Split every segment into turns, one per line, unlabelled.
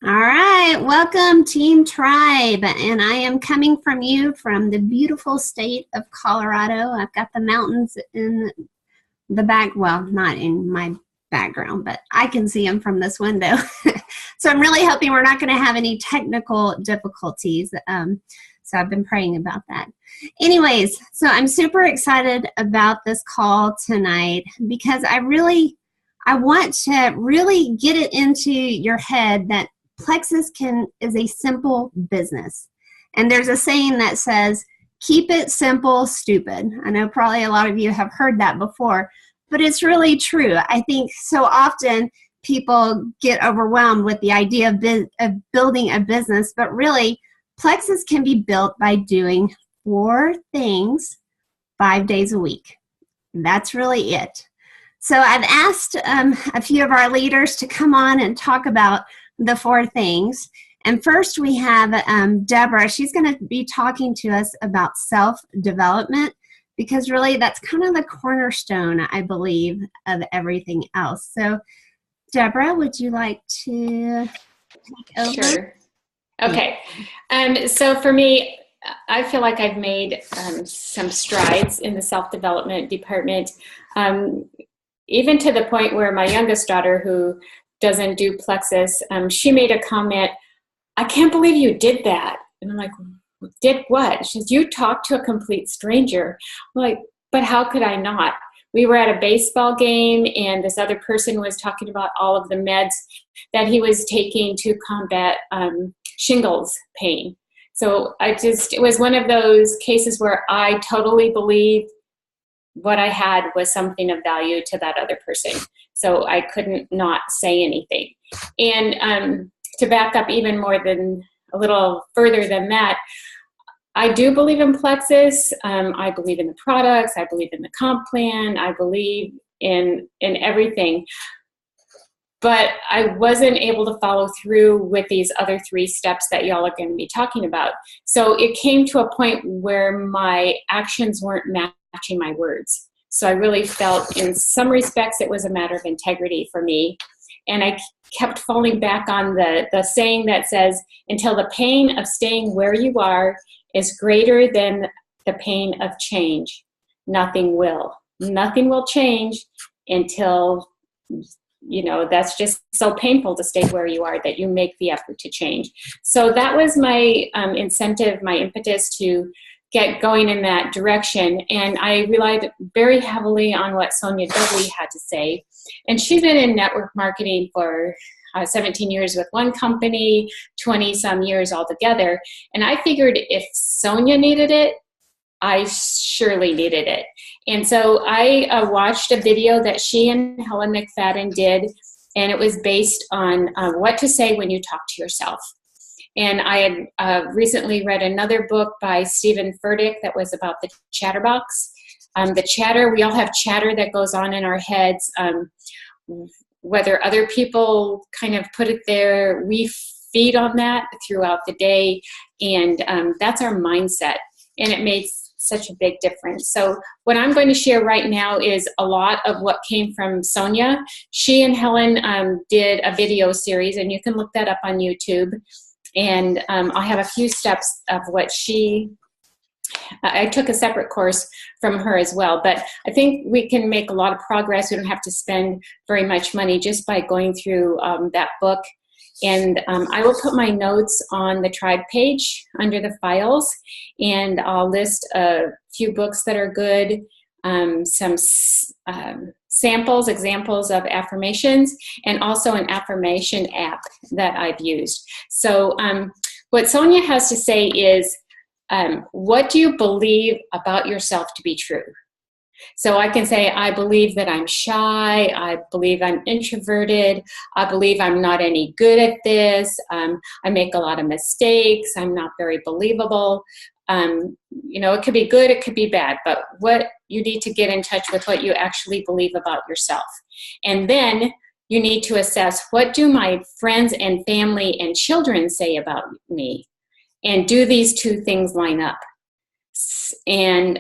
All right, welcome Team Tribe, and I am coming from you from the beautiful state of Colorado. I've got the mountains in the back, well, not in my background, but I can see them from this window. So I'm really hoping we're not going to have any technical difficulties. So I've been praying about that. Anyways, so I'm super excited about this call tonight because I want to really get it into your head that Plexus is a simple business. And there's a saying that says, keep it simple, stupid. I know probably a lot of you have heard that before, but it's really true. I think so often people get overwhelmed with the idea of building a business, but really Plexus can be built by doing 4 things 5 days a week. That's really it. So I've asked a few of our leaders to come on and talk about the 4 things. And first we have Deborah. She's going to be talking to us about self-development because really that's kind of the cornerstone, I believe, of everything else. So Deborah, would you like to take over?
Sure. Okay. So for me, I feel like I've made some strides in the self-development department, even to the point where my youngest daughter, who doesn't do Plexus, she made a comment, "I can't believe you did that." And I'm like, "Did what?" She says, "You talked to a complete stranger." I'm like, "But how could I not?" We were at a baseball game and this other person was talking about all of the meds that he was taking to combat shingles pain. So it was one of those cases where I totally believed what I had was something of value to that other person. So I couldn't not say anything. And to back up even more than a little further than that, I do believe in Plexus. I believe in the products. I believe in the comp plan. I believe in everything. But I wasn't able to follow through with these other 3 steps that y'all are going to be talking about. So it came to a point where my actions weren't matching my words. So I really felt in some respects it was a matter of integrity for me. And I kept falling back on the saying that says, until the pain of staying where you are is greater than the pain of change, nothing will. Nothing will change until, that's just so painful to stay where you are that you make the effort to change. So that was my incentive, my impetus to get going in that direction. And I relied very heavily on what Sonia Dudley had to say. And she's been in network marketing for 17 years with one company, 20 some years altogether. And I figured if Sonia needed it, I surely needed it. And so I watched a video that she and Helen McFadden did, and it was based on what to say when you talk to yourself. And I had recently read another book by Stephen Furtick that was about the chatterbox. The chatter, we all have chatter that goes on in our heads. Whether other people kind of put it there, we feed on that throughout the day, and that's our mindset, and it makes such a big difference. So what I'm going to share right now is a lot of what came from Sonia. She and Helen did a video series, and you can look that up on YouTube, and I'll have a few steps of what I took a separate course from her as well, but I think we can make a lot of progress. We don't have to spend very much money just by going through that book. And I will put my notes on the Tribe page under the files, and I'll list a few books that are good, some samples, examples of affirmations, and also an affirmation app that I've used. So what Sonia has to say is, what do you believe about yourself to be true? So I can say, I believe that I'm shy. I believe I'm introverted. I believe I'm not any good at this. I make a lot of mistakes. I'm not very believable. It could be good, it could be bad, but what you need to get in touch with what you actually believe about yourself. And then you need to assess, what do my friends and family and children say about me? And do these 2 things line up? And,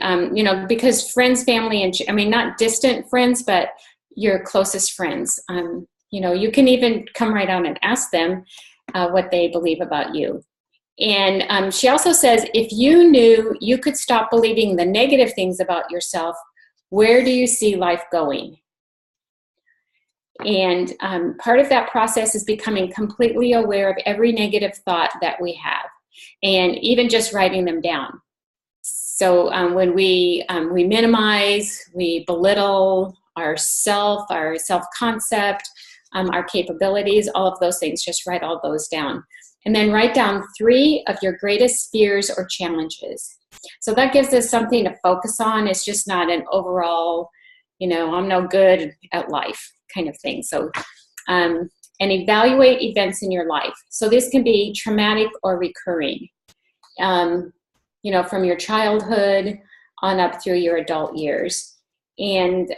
because friends, family, and not distant friends, but your closest friends, you can even come right out and ask them, what they believe about you. And she also says, if you knew you could stop believing the negative things about yourself, where do you see life going? And part of that process is becoming completely aware of every negative thought that we have, and even just writing them down. So when we minimize, we belittle our self-concept, our capabilities, all of those things, just write all those down. And then write down 3 of your greatest fears or challenges. So that gives us something to focus on. It's just not an overall, I'm no good at life kind of thing. So, and evaluate events in your life. So this can be traumatic or recurring, from your childhood on up through your adult years. And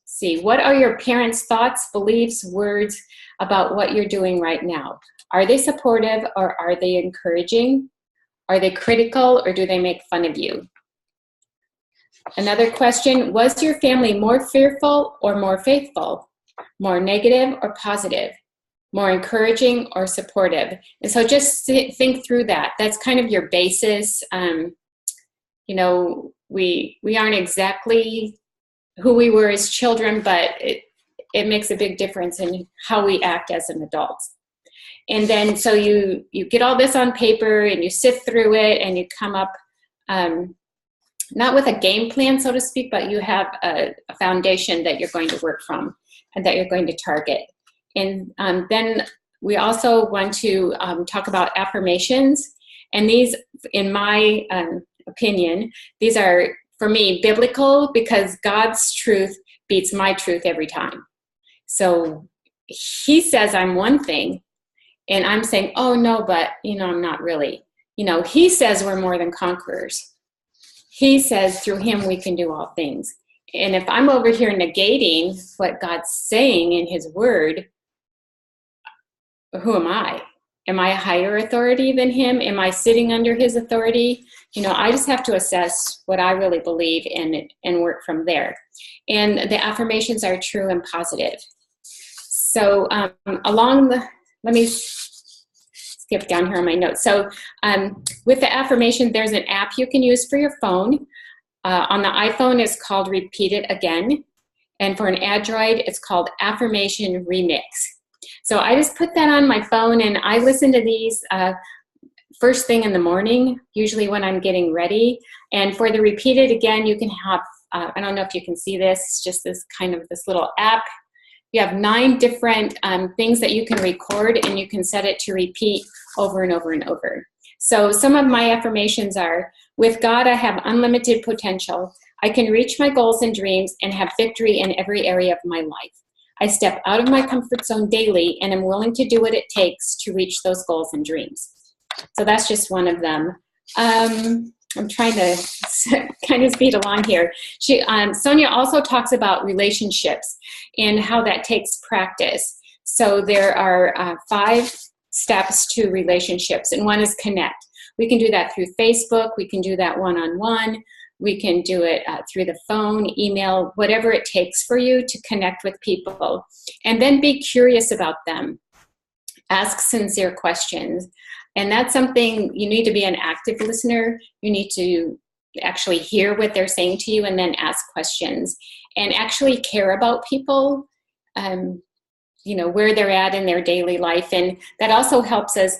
see, what are your parents' thoughts, beliefs, words about what you're doing right now? Are they supportive or are they encouraging? Are they critical or do they make fun of you? Another question, was your family more fearful or more faithful? More negative or positive? More encouraging or supportive? And so just think through that. That's kind of your basis. We aren't exactly who we were as children, but it makes a big difference in how we act as an adult. And then so you get all this on paper and you sift through it and you come up, not with a game plan, so to speak, but you have a foundation that you're going to work from and that you're going to target. And then we also want to talk about affirmations. And these, in my opinion, these are, for me, biblical, because God's truth beats my truth every time. So he says I'm one thing, and I'm saying, oh no, but I'm not really. He says we're more than conquerors. He says through him we can do all things. And if I'm over here negating what God's saying in his word, who am I? Am I a higher authority than him? Am I sitting under his authority? I just have to assess what I really believe and work from there. And the affirmations are true and positive. So let me skip down here on my notes. So with the affirmation, there's an app you can use for your phone. On the iPhone, it's called Repeat It Again. And for an Android, it's called Affirmation Remix. So I just put that on my phone and I listen to these first thing in the morning, usually when I'm getting ready. And for the Repeat It Again, you can have, I don't know if you can see this, just this little app. You have 9 different things that you can record, and you can set it to repeat over and over and over. So some of my affirmations are, with God, I have unlimited potential. I can reach my goals and dreams and have victory in every area of my life. I step out of my comfort zone daily and am willing to do what it takes to reach those goals and dreams. So that's just one of them. I'm trying to kind of speed along here. Sonia also talks about relationships and how that takes practice. So there are 5 steps to relationships, and one is connect. We can do that through Facebook. We can do that one-on-one. We can do it through the phone, email, whatever it takes for you to connect with people. And then be curious about them. Ask sincere questions. And that's something, you need to be an active listener. You need to actually hear what they're saying to you and then ask questions and actually care about people, where they're at in their daily life. And that also helps us.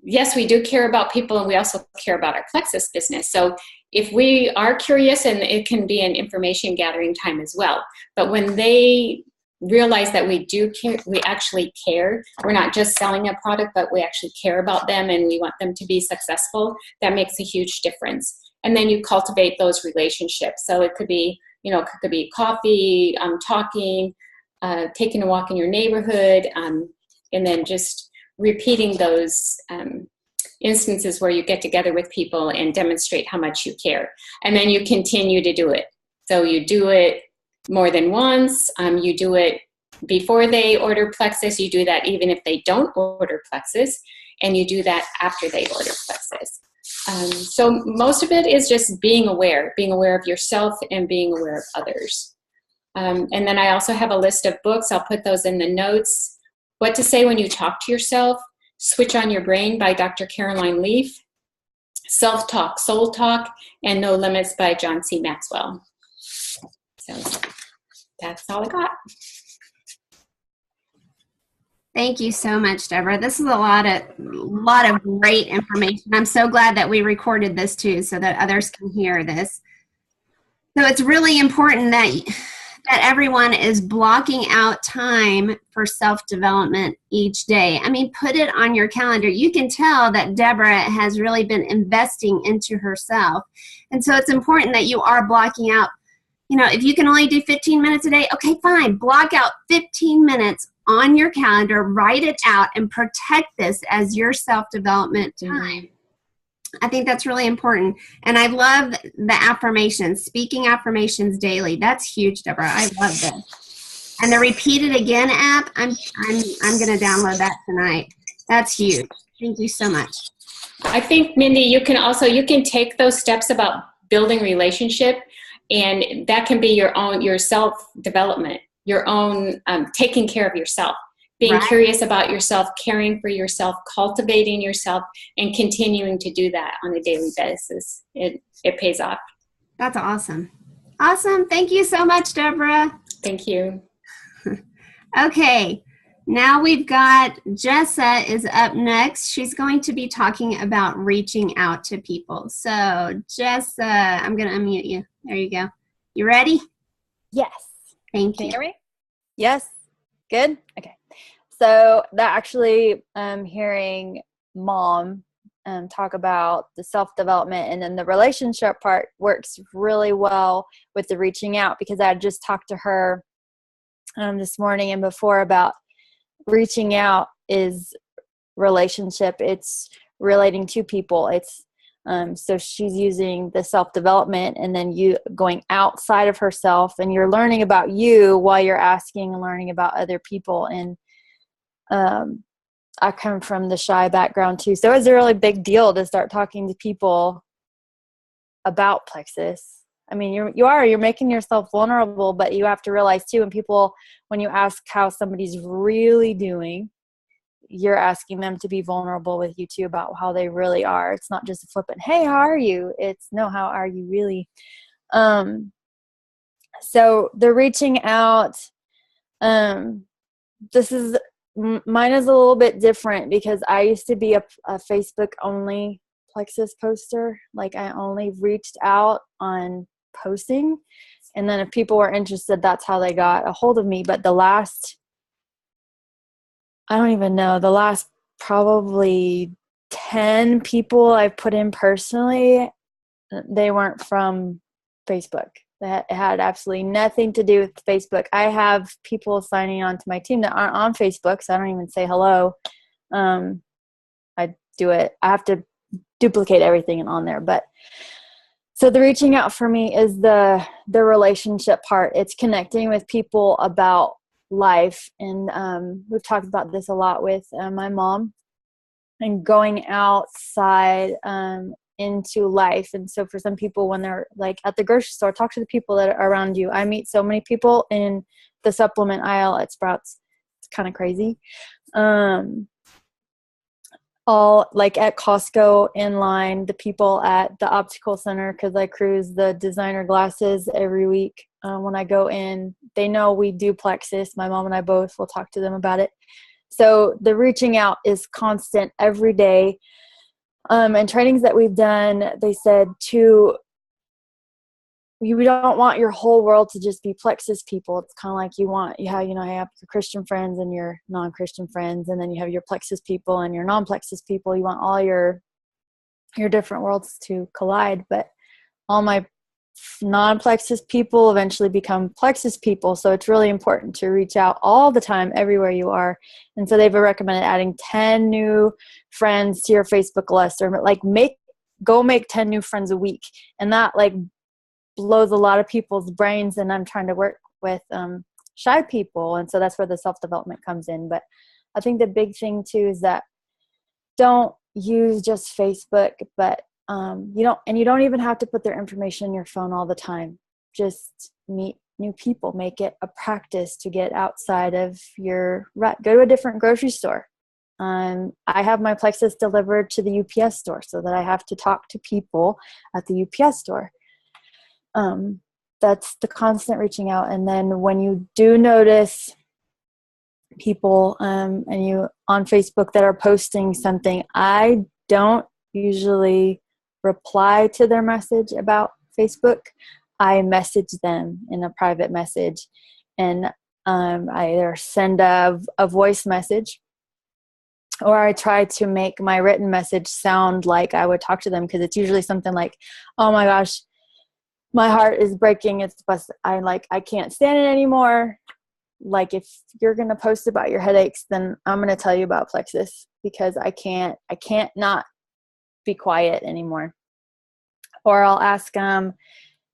Yes, we do care about people, and we also care about our Plexus business. So if we are curious, and it can be an information gathering time as well, but when they realize that we do care, we actually care, we're not just selling a product, but we actually care about them and we want them to be successful, that makes a huge difference. And then you cultivate those relationships. So it could be, coffee, talking, taking a walk in your neighborhood, and then just repeating those instances where you get together with people and demonstrate how much you care. And then you continue to do it. So you do it more than once. You do it before they order Plexus. You do that even if they don't order Plexus. And you do that after they order Plexus. So most of it is just being aware of yourself and being aware of others. And then I also have a list of books. I'll put those in the notes What to Say When You Talk to Yourself, Switch on Your Brain by Dr. Caroline Leaf, Self-Talk, Soul Talk, and No Limits by John C. Maxwell. So that's all I got.
Thank you so much, Deborah. This is a lot of great information. I'm so glad that we recorded this too, so that others can hear this. So it's really important that everyone is blocking out time for self-development each day. I mean, put it on your calendar. You can tell that Deborah has really been investing into herself. And so it's important that you are blocking out, if you can only do 15 minutes a day, okay, fine. Block out 15 minutes on your calendar, write it out, and protect this as your self-development time. Mm-hmm. I think that's really important. And I love the affirmations, speaking affirmations daily. That's huge, Deborah. I love this. And the Repeat It Again app, I'm going to download that tonight. That's huge. Thank you so much.
I think, Mindy, you can take those steps about building relationship, and that can be your self-development, your own taking care of yourself. Being curious about yourself, caring for yourself, cultivating yourself, and continuing to do that on a daily basis. It pays off.
That's awesome. Awesome. Thank you so much, Deborah.
Thank you.
Okay. Now we've got Jessa is up next. She's going to be talking about reaching out to people. So Jessa, I'm going to unmute you. There you go. You ready?
Yes.
Thank you.
Can you hear me? Yes. Good? Okay. So that actually, hearing Mom talk about the self-development and then the relationship part works really well with the reaching out, because I had just talked to her this morning and before about reaching out is relationship. It's relating to people. It's so she's using the self-development and then you going outside of herself, and you're learning about you while you're asking and learning about other people. And I come from the shy background too. So it's a really big deal to start talking to people about Plexus. I mean, you're making yourself vulnerable, but you have to realize too, when you ask how somebody's really doing, you're asking them to be vulnerable with you too about how they really are. It's not just a flippant, hey, how are you? It's no, how are you really? So the reaching out, mine is a little bit different because I used to be a Facebook only Plexus poster. Like I only reached out on posting, and then if people were interested, that's how they got a hold of me. But the last probably 10 people I've put in personally, they weren't from Facebook. That had absolutely nothing to do with Facebook. I have people signing on to my team that aren't on Facebook, so I don't even say hello. I do it. I have to duplicate everything on there. But so the reaching out for me is the relationship part. It's connecting with people about life. And we've talked about this a lot with my mom, and going outside into life. And so for some people, when they're like at the grocery store, talk to the people that are around you. I meet so many people in the supplement aisle at Sprouts. It's kind of crazy. All like at Costco in line, the people at the optical center, because I cruise the designer glasses every week. When I go in, they know we do Plexus. My mom and I both will talk to them about it. So the reaching out is constant every day. And trainings that we've done, they said we don't want your whole world to just be Plexus people. It's kind of like you have your Christian friends and your non-Christian friends, and then you have your Plexus people and your non-Plexus people. You want all your different worlds to collide. But all my non-Plexus people eventually become Plexus people. So it's really important to reach out all the time, everywhere you are. And so they've recommended adding 10 new friends to your Facebook list, or like make 10 new friends a week. And that like blows a lot of people's brains. And I'm trying to work with shy people. And so that's where the self-development comes in. But I think the big thing too is that don't use just Facebook, but you don't even have to put their information in your phone all the time. Just meet new people. Make it a practice to get outside of your rut. Go to a different grocery store. I have my Plexus delivered to the UPS store so that I have to talk to people at the UPS store. That's the constant reaching out. And then when you do notice people and you on Facebook that are posting something, I don't usually reply to their message about Facebook. I message them in a private message, and I either send a voice message, or I try to make my written message sound like I would talk to them, because it's usually something like, oh my gosh, my heart is breaking. I can't stand it anymore. Like, if you're going to post about your headaches, then I'm going to tell you about Plexus, because I can't not be quiet anymore. Or I'll ask them,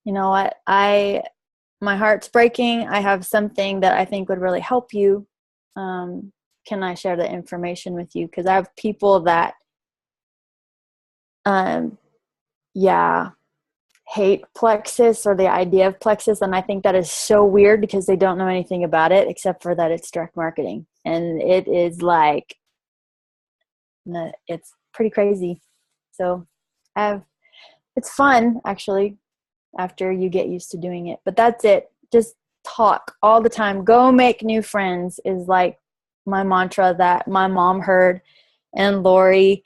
you know what, my heart's breaking. I have something that I think would really help you. Can I share the information with you? Because I have people that, hate Plexus or the idea of Plexus. And I think that is so weird, because they don't know anything about it except for that it's direct marketing. And it is like, it's pretty crazy. So it's fun, actually, after you get used to doing it. But that's it. Just talk all the time. Go make new friends is like my mantra that my mom heard, and Lori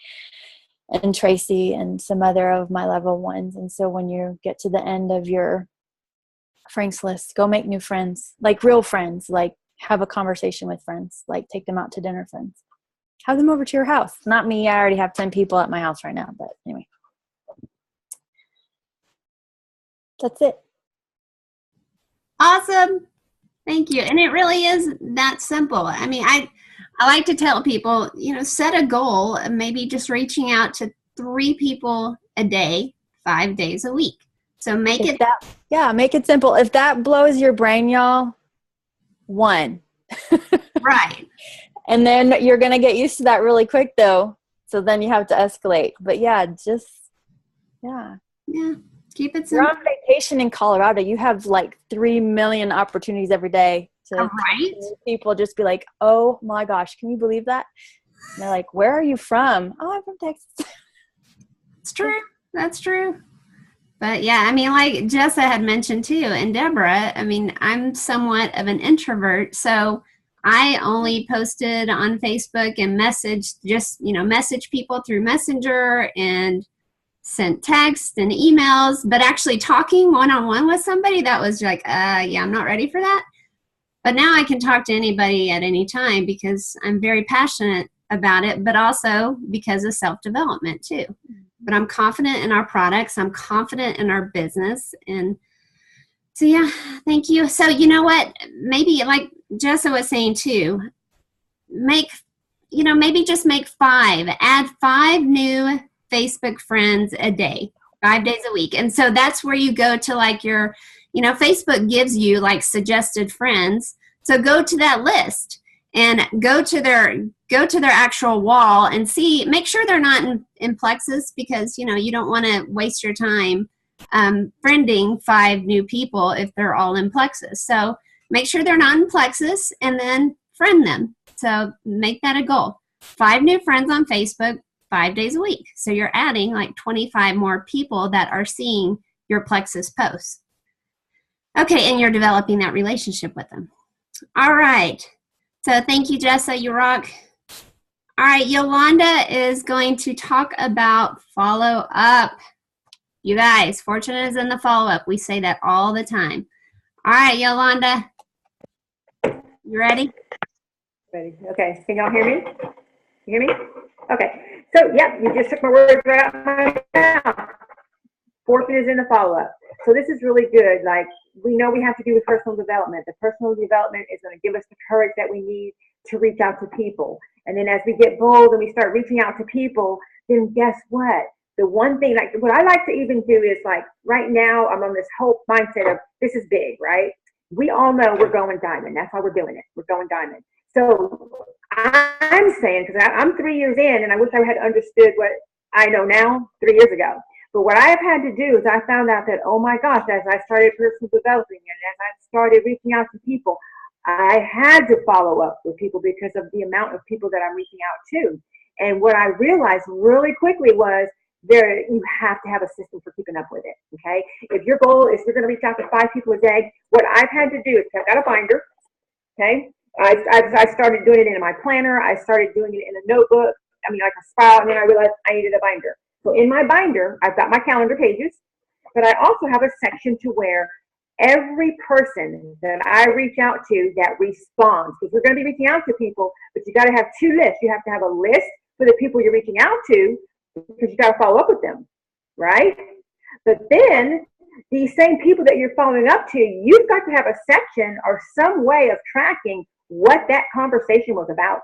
and Tracy and some other of my level ones. And so when you get to the end of your Frank's list, go make new friends, like real friends, like have a conversation with friends, like take them out to dinner, friends. Have them over to your house. Not me. I already have 10 people at my house right now, but anyway. That's it.
Awesome. Thank you. And it really is that simple. I mean, I like to tell people, set a goal, maybe just reaching out to 3 people a day, 5 days a week. So make it simple. If that blows your brain, y'all, 1.
Right. And then you're going to get used to that really quick, though. So then you have to escalate. But yeah. Keep it simple. You're on vacation in Colorado. You have like 3 million opportunities every day to people just be like, oh my gosh, can you believe that? And they're like, where are you from? Oh, I'm from Texas.
It's true. That's true. But yeah, I mean, like Jessa had mentioned too, and Deborah, I mean, I'm somewhat of an introvert, so I only posted on Facebook and message people through Messenger and sent texts and emails, but actually talking one-on-one with somebody, that was like, I'm not ready for that. But now I can talk to anybody at any time because I'm very passionate about it, but also because of self-development too. But I'm confident in our products. I'm confident in our business. And so, yeah, thank you. So, you know what? Maybe like Jessa was saying too, maybe just make 5, add 5 new Facebook friends a day, 5 days a week. And so that's where you go to like your, Facebook gives you like suggested friends. So go to that list and go to their actual wall and make sure they're not in Plexus, because, you don't want to waste your time friending 5 new people if they're all in Plexus. So make sure they're not in Plexus and then friend them. So make that a goal. 5 new friends on Facebook, 5 days a week. So you're adding like 25 more people that are seeing your Plexus posts. Okay, and you're developing that relationship with them. All right. So thank you, Jessa. You rock. All right, Yolanda is going to talk about follow-up. You guys, fortune is in the follow-up. We say that all the time. All right, Yolanda. You ready?
Ready. Okay. Can y'all hear me? You hear me? Okay. So, you just took my words right out of my mouth. Fortune is in the follow-up. So this is really good. Like, we know we have to do with personal development. The personal development is going to give us the courage that we need to reach out to people. And then as we get bold and we start reaching out to people, then guess what? The one thing, like what I like to even do is like right now I'm on this whole mindset of this is big, right? We all know we're going diamond. That's why we're doing it. We're going diamond. So I'm saying, because I'm 3 years in and I wish I had understood what I know now 3 years ago. But what I have had to do is I found out that, oh my gosh, as I started personal developing and as I started reaching out to people, I had to follow up with people because of the amount of people that I'm reaching out to. And what I realized really quickly was you have to have a system for keeping up with it, okay? If your goal is you're going to reach out to 5 people a day, what I've had to do is I've got a binder, okay? I started doing it in my planner. I started doing it in a notebook, like a spiral, and then I realized I needed a binder. So in my binder, I've got my calendar pages, but I also have a section to where every person that I reach out to that responds, because we're going to be reaching out to people, but you got to have 2 lists. You have to have a list for the people you're reaching out to, because you got to follow up with them, right? But then these same people that you're following up to, you've got to have a section or some way of tracking what that conversation was about.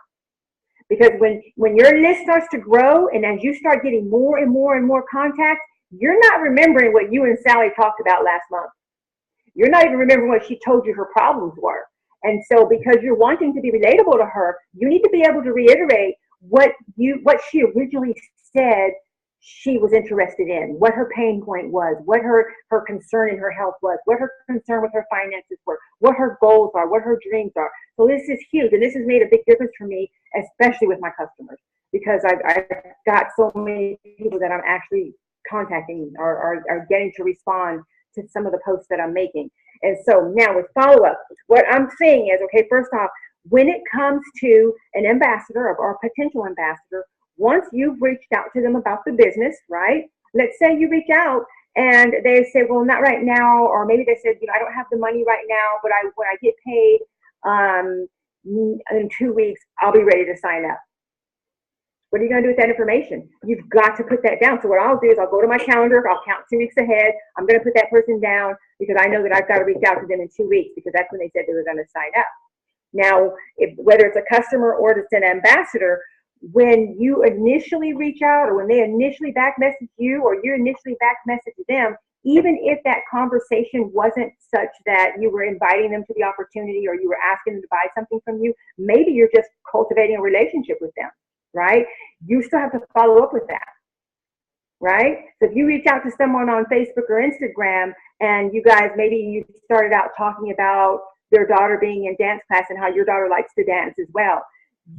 Because when your list starts to grow and as you start getting more and more and more contacts, you're not remembering what you and Sally talked about last month. You're not even remembering what she told you her problems were. And so because you're wanting to be relatable to her, you need to be able to reiterate what she originally said she was interested in, what her pain point was, what her concern in her health was, what her concern with her finances were, what her goals are, what her dreams are. So this is huge, and this has made a big difference for me, especially with my customers, because I've got so many people that I'm actually contacting or are getting to respond to some of the posts that I'm making. And so now with follow-up, what I'm saying is, okay, first off, when it comes to an ambassador or a potential ambassador, once you've reached out to them about the business, right? Let's say you reach out and they say, well, not right now, or maybe they said, I don't have the money right now, but when I get paid in 2 weeks, I'll be ready to sign up. What are you going to do with that information? You've got to put that down. So what I'll do is I'll go to my calendar, I'll count 2 weeks ahead. I'm going to put that person down because I know that I've got to reach out to them in 2 weeks because that's when they said they were going to sign up. Now, whether it's a customer or it's an ambassador, when you initially reach out or when they initially back message you or you initially back message them, even if that conversation wasn't such that you were inviting them to the opportunity or you were asking them to buy something from you, maybe you're just cultivating a relationship with them, right? You still have to follow up with that, right? So if you reach out to someone on Facebook or Instagram and you guys, maybe you started out talking about their daughter being in dance class and how your daughter likes to dance as well,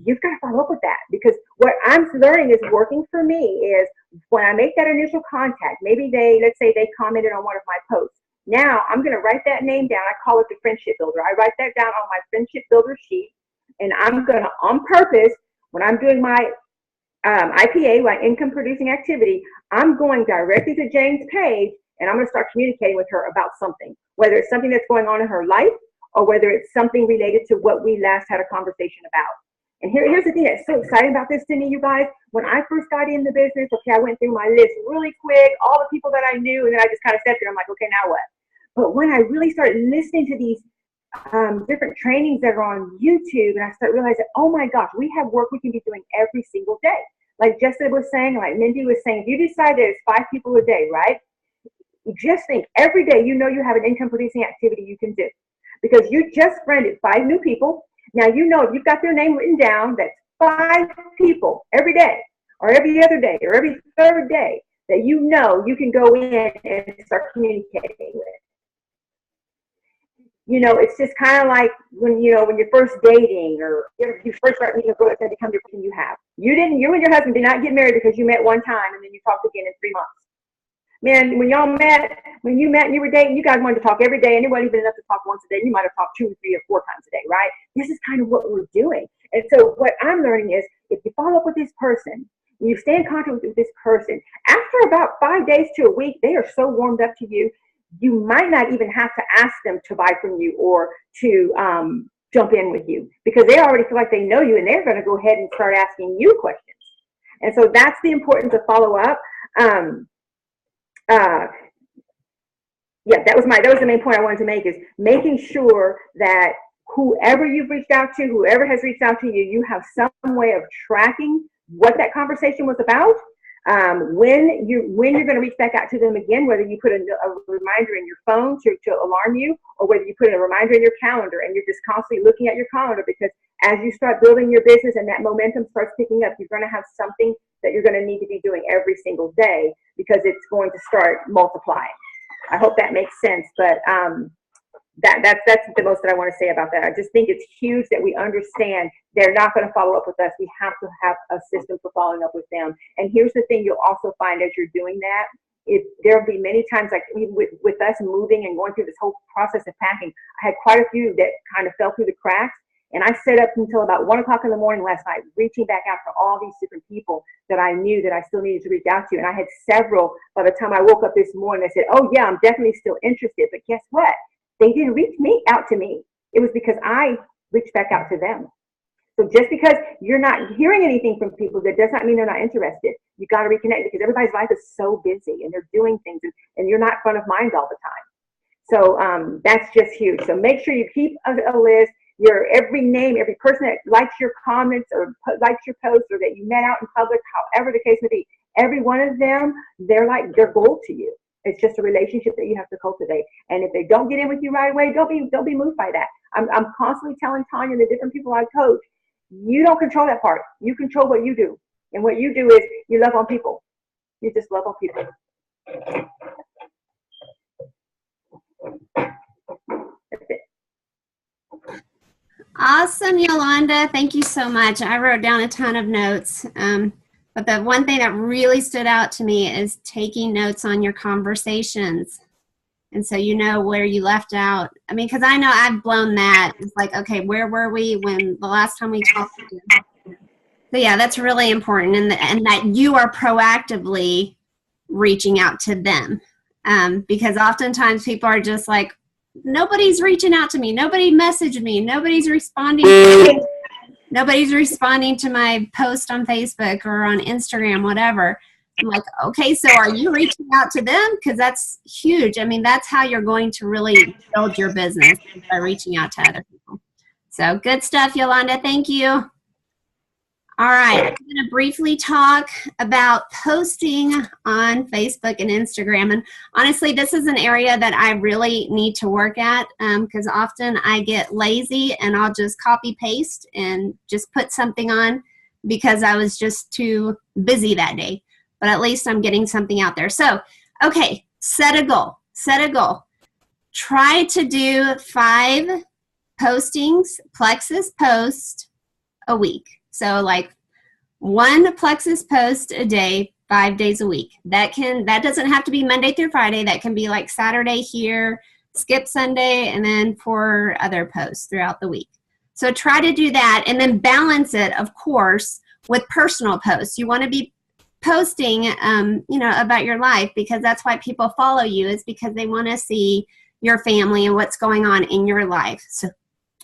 you've got to follow up with that, because what I'm learning is working for me is when I make that initial contact, maybe let's say they commented on one of my posts. Now I'm going to write that name down. I call it the friendship builder. I write that down on my friendship builder sheet, and I'm going to, on purpose, when I'm doing my IPA, my income producing activity, I'm going directly to Jane's page and I'm going to start communicating with her about something, whether it's something that's going on in her life or whether it's something related to what we last had a conversation about. And here's the thing that's so exciting about this to me, you guys. When I first got in the business, okay, I went through my list really quick, all the people that I knew, and then I just kind of sat there. I'm like, okay, now what? But when I really started listening to these different trainings that are on YouTube, and I start realizing, oh my gosh, we have work we can be doing every single day. Like Jessica was saying, like Mindy was saying, if you decide there's 5 people a day, right? Just think every day you have an income producing activity you can do, because you just friended 5 new people. Now, if you've got their name written down, that's 5 people every day or every other day or every third day that you can go in and start communicating with. It's just kind of like when you're first dating or you first start meeting a girl that's going to become your person you have. You and your husband did not get married because you met one time and then you talked again in 3 months. Man, when you met and you were dating, you guys wanted to talk every day, and it wasn't even enough to talk once a day. You might have talked 2 or 3 or 4 times a day, right? This is kind of what we're doing. And so what I'm learning is if you follow up with this person, and you stay in contact with this person, after about 5 days to a week, they are so warmed up to you, you might not even have to ask them to buy from you or to jump in with you, because they already feel like they know you, and they're going to go ahead and start asking you questions. And so that's the importance of follow up. That was the main point I wanted to make, is making sure that whoever you've reached out to, whoever has reached out to you, you have some way of tracking what that conversation was about. When you're going to reach back out to them again, whether you put a reminder in your phone to alarm you, or whether you put a reminder in your calendar and you're just constantly looking at your calendar, because as you start building your business and that momentum starts picking up, you're going to have something that you're going to need to be doing every single day, because it's going to start multiplying. I hope that makes sense, but that's the most that I want to say about that. I just think it's huge that we understand they're not going to follow up with us. We have to have a system for following up with them. And here's the thing you'll also find as you're doing that, there'll be many times, like with us moving and going through this whole process of packing, I had quite a few that kind of fell through the cracks. And I stayed up until about 1 o'clock in the morning last night, reaching back out to all these different people that I knew that I still needed to reach out to. And I had several by the time I woke up this morning. I said, oh yeah, I'm definitely still interested. But guess what? They didn't reach out to me. It was because I reached back out to them. So just because you're not hearing anything from people, that does not mean they're not interested. You got to reconnect, because everybody's life is so busy and they're doing things, and you're not front of mind all the time. So that's just huge. So make sure you keep a list. Your every name, every person that likes your comments or likes your posts, or that you met out in public, however the case may be, every one of them, they're gold to you. It's just a relationship that you have to cultivate. And if they don't get in with you right away, don't be moved by that. I'm constantly telling Tanya, the different people I coach, you don't control that part. You control what you do. And what you do is you love on people. You just love on people. That's it.
Awesome, Yolanda. Thank you so much. I wrote down a ton of notes. But the one thing that really stood out to me is taking notes on your conversations. And so you know where you left out. I mean, because I know I've blown that. It's like, okay, where were we when the last time we talked? So yeah, that's really important. And that you are proactively reaching out to them. Because oftentimes people are just like, nobody's reaching out to me. Nobody messaged me. Nobody's responding. Nobody's responding to my post on Facebook or on Instagram, whatever. I'm like, okay, so are you reaching out to them? Because that's huge. I mean, that's how you're going to really build your business, by reaching out to other people. So good stuff, Yolanda. Thank you. All right, I'm going to briefly talk about posting on Facebook and Instagram. And honestly, this is an area that I really need to work at, because often I get lazy and I'll just copy paste and just put something on because I was just too busy that day. But at least I'm getting something out there. So, okay, set a goal. Set a goal. Try to do 5 postings, Plexus post a week. So like 1 Plexus post a day, 5 days a week. That doesn't have to be Monday through Friday. That can be like Saturday here, skip Sunday, and then 4 other posts throughout the week. So try to do that, and then balance it, of course, with personal posts. You want to be posting, about your life, because that's why people follow you, is because they want to see your family and what's going on in your life. So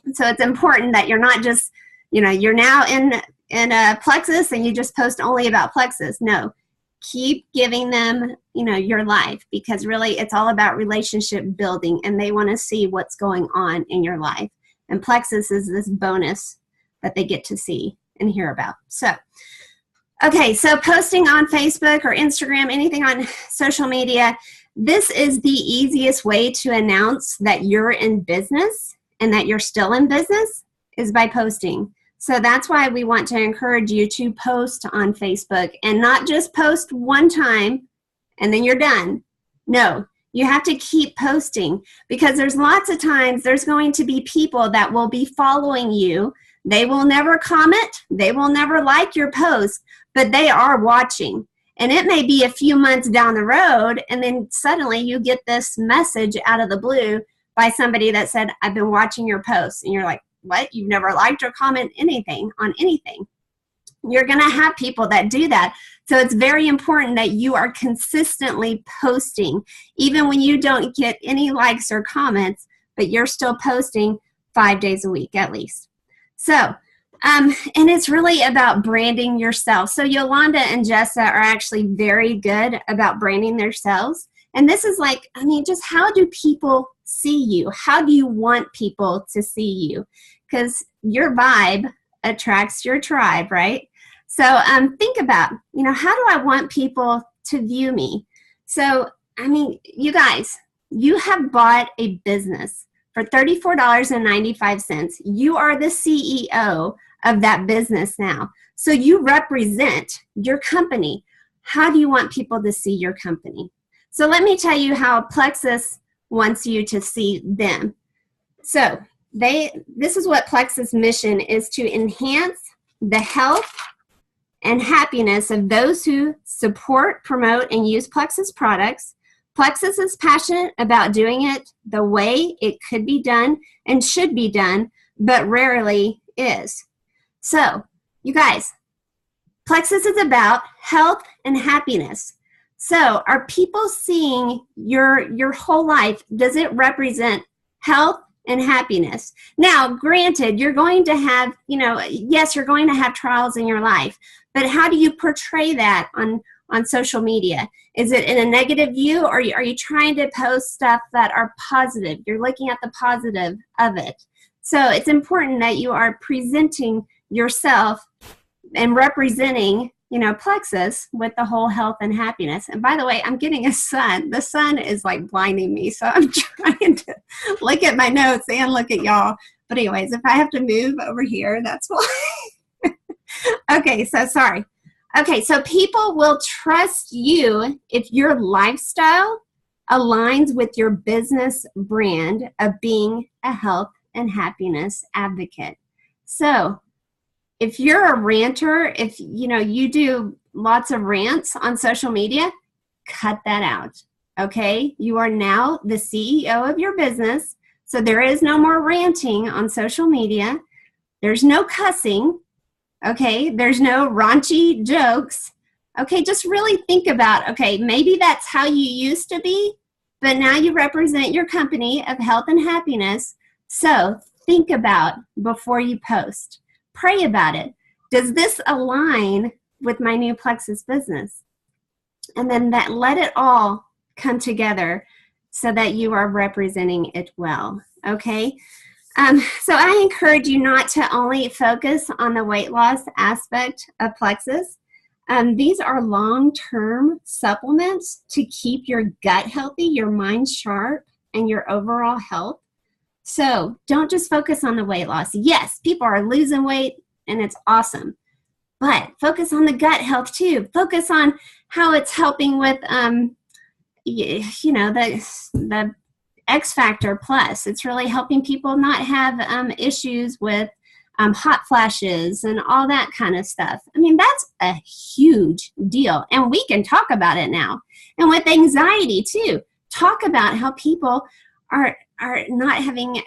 it's important that you're not just, you're now in a Plexus and you just post only about Plexus. No, keep giving them, your life, because really it's all about relationship building, and they want to see what's going on in your life. And Plexus is this bonus that they get to see and hear about. So, okay, so posting on Facebook or Instagram, anything on social media, this is the easiest way to announce that you're in business and that you're still in business, is by posting. So that's why we want to encourage you to post on Facebook, and not just post one time and then you're done. No, you have to keep posting, because there's lots of times there's going to be people that will be following you. They will never comment. They will never like your post, but they are watching. And it may be a few months down the road, and then suddenly you get this message out of the blue by somebody that said, I've been watching your posts. And you're like, what? You've never liked or commented anything on anything. You're going to have people that do that. So it's very important that you are consistently posting, even when you don't get any likes or comments, but you're still posting 5 days a week at least. So, and it's really about branding yourself. So Yolanda and Jessa are actually very good about branding themselves. And this is like, just how do people see you? How do you want people to see you? Because your vibe attracts your tribe, right? So think about, how do I want people to view me? So, you guys, you have bought a business for $34.95. You are the CEO of that business now. So you represent your company. How do you want people to see your company? So let me tell you how Plexus wants you to see them. So this is what Plexus' mission is: to enhance the health and happiness of those who support, promote, and use Plexus products. Plexus is passionate about doing it the way it could be done and should be done, but rarely is. So, you guys, Plexus is about health and happiness. So, are people seeing your whole life? Does it represent health and happiness? Now, granted, you're going to have, yes, you're going to have trials in your life, but how do you portray that on social media? Is it in a negative view, or are you trying to post stuff that are positive? You're looking at the positive of it. So it's important that you are presenting yourself and representing, Plexus with the whole health and happiness. And by the way, I'm getting a sun. The sun is like blinding me, so I'm trying to look at my notes and look at y'all. But anyways, if I have to move over here, that's why. Okay, so sorry. Okay, so people will trust you if your lifestyle aligns with your business brand of being a health and happiness advocate. So if you're a ranter, if you do lots of rants on social media, cut that out. Okay, you are now the CEO of your business, so there is no more ranting on social media. There's no cussing. Okay, there's no raunchy jokes. Okay, just really think about, okay, maybe that's how you used to be, but now you represent your company of health and happiness. So think about before you post. Pray about it. Does this align with my new Plexus business? And then let it all come together so that you are representing it well. Okay. So I encourage you not to only focus on the weight loss aspect of Plexus. These are long-term supplements to keep your gut healthy, your mind sharp, and your overall health. So don't just focus on the weight loss. Yes, people are losing weight and it's awesome, but focus on the gut health too. Focus on how it's helping with, the X Factor Plus. It's really helping people not have issues with hot flashes and all that kind of stuff. I mean, that's a huge deal, and we can talk about it now. And with anxiety too, talk about how people are not having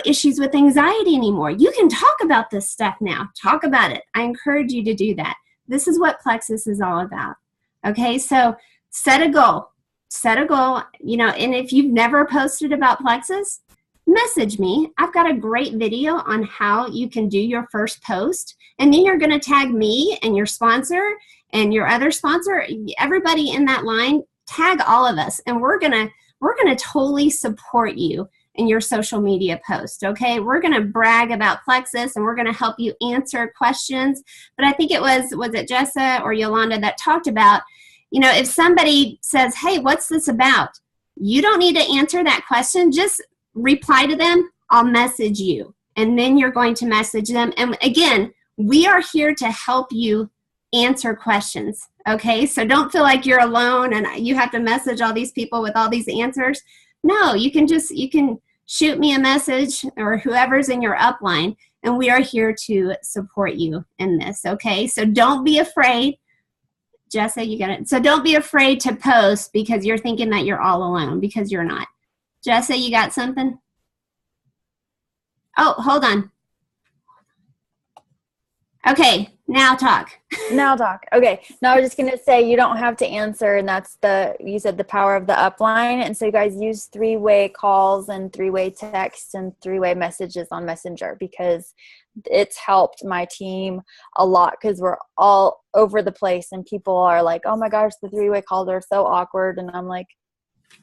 issues with anxiety anymore. You can talk about this stuff now. Talk about it. I encourage you to do that. This is what Plexus is all about. Okay, so set a goal. Set a goal, and if you've never posted about Plexus, message me. I've got a great video on how you can do your first post, and then you're going to tag me and your sponsor and your other sponsor, everybody in that line. Tag all of us, and we're gonna totally support you in your social media post. Okay, we're gonna brag about Plexus, and we're gonna help you answer questions. But I think it was it Jessa or Yolanda that talked about, if somebody says, hey, what's this about? You don't need to answer that question. Just reply to them. I'll message you. And then you're going to message them. And again, we are here to help you answer questions. Okay, so don't feel like you're alone and you have to message all these people with all these answers. No, you can shoot me a message or whoever's in your upline, and we are here to support you in this. Okay, so don't be afraid. Jessa, you got it. So don't be afraid to post because you're thinking that you're all alone, because you're not. Jessa, you got something? Oh, hold on. Okay, now talk.
Now talk. Okay. No, I was just going to say you don't have to answer, and that's you said the power of the upline. And so you guys use 3-way calls and 3-way texts and 3-way messages on Messenger, because it's helped my team a lot, because we're all over the place and people are like, oh my gosh, the 3-way calls are so awkward. And I'm like,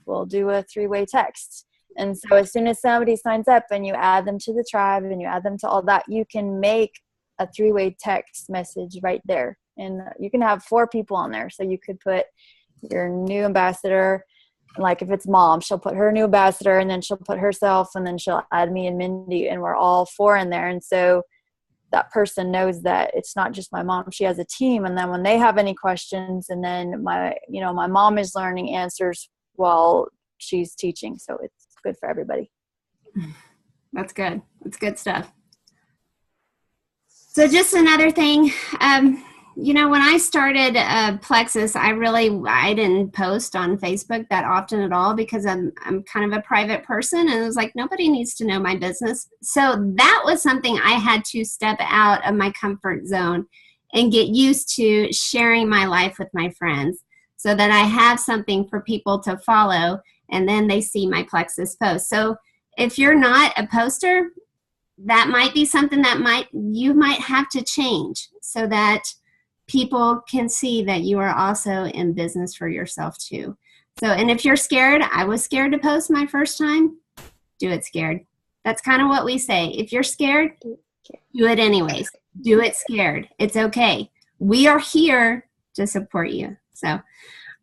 we'll do a 3-way text. And so as soon as somebody signs up and you add them to the tribe and you add them to all that, you can make a 3-way text message right there. And you can have 4 people on there. So you could put your new ambassador, like if it's mom, she'll put her new ambassador, and then she'll put herself, and then she'll add me and Mindy, and we're all 4 in there. And so that person knows that it's not just my mom, she has a team. And then when they have any questions, and then my mom is learning answers while she's teaching. So it's good for everybody.
That's good. That's good stuff. So just another thing, when I started Plexus, I didn't post on Facebook that often at all, because I'm kind of a private person, and it was like, nobody needs to know my business. So that was something I had to step out of my comfort zone and get used to sharing my life with my friends, so that I have something for people to follow, and then they see my Plexus post. So if you're not a poster, that might be something that you might have to change, so that people can see that you are also in business for yourself too. So, and if you're scared, I was scared to post my first time, do it scared. That's kind of what we say. If you're scared, do it anyways. Do it scared. It's okay. We are here to support you. So, all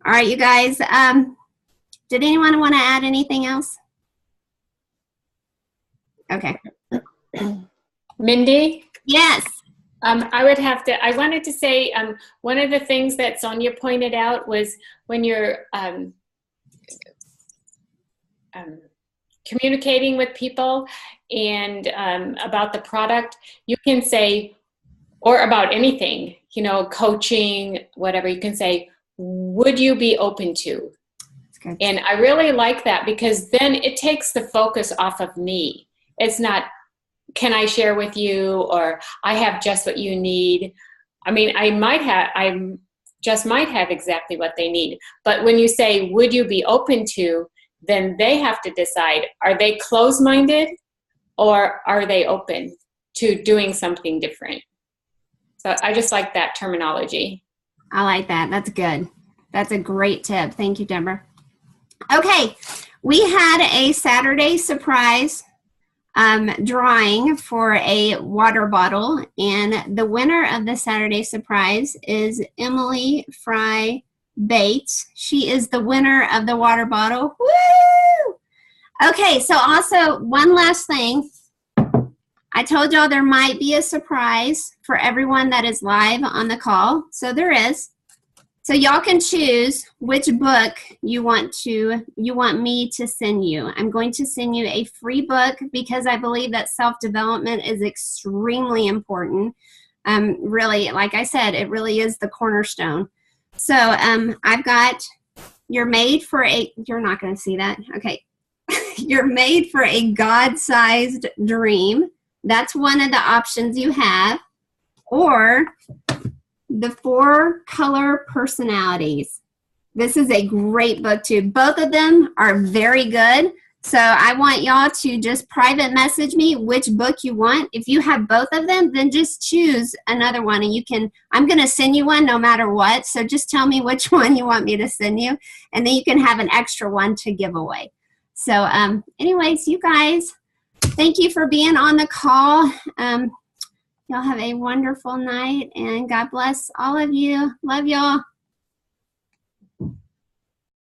right, you guys, did anyone want to add anything else? Okay.
Mindy?
Yes.
I wanted to say, one of the things that Sonia pointed out was when you're communicating with people and about the product, you can say, or about anything, coaching, whatever, you can say, would you be open to? And I really like that, because then it takes the focus off of me. It's not, can I share with you, or I have just what you need. I mean, I just might have exactly what they need. But when you say, would you be open to, then they have to decide, are they closed-minded or are they open to doing something different? So I just like that terminology.
I like that. That's good. That's a great tip. Thank you, Deborah. Okay, we had a Saturday surprise drawing for a water bottle, and the winner of the Saturday surprise is Emily Fry Bates. She is the winner of the water bottle. Woo! Okay, so also one last thing. I told y'all there might be a surprise for everyone that is live on the call. So there is. So y'all can choose which book you want me to send you. I'm going to send you a free book, because I believe that self-development is extremely important. Really, like I said, it really is the cornerstone. So I've got You're Made for a, you're not going to see that. Okay. You're Made for a God-Sized Dream. That's one of the options you have. Or The 4 Color Personalities. This is a great book too. Both of them are very good. So I want y'all to just private message me which book you want. If you have both of them, then just choose another one, and I'm going to send you one no matter what. So just tell me which one you want me to send you, and then you can have an extra one to give away. So anyways, you guys, thank you for being on the call. Y'all have a wonderful night, and God bless all of you. Love y'all.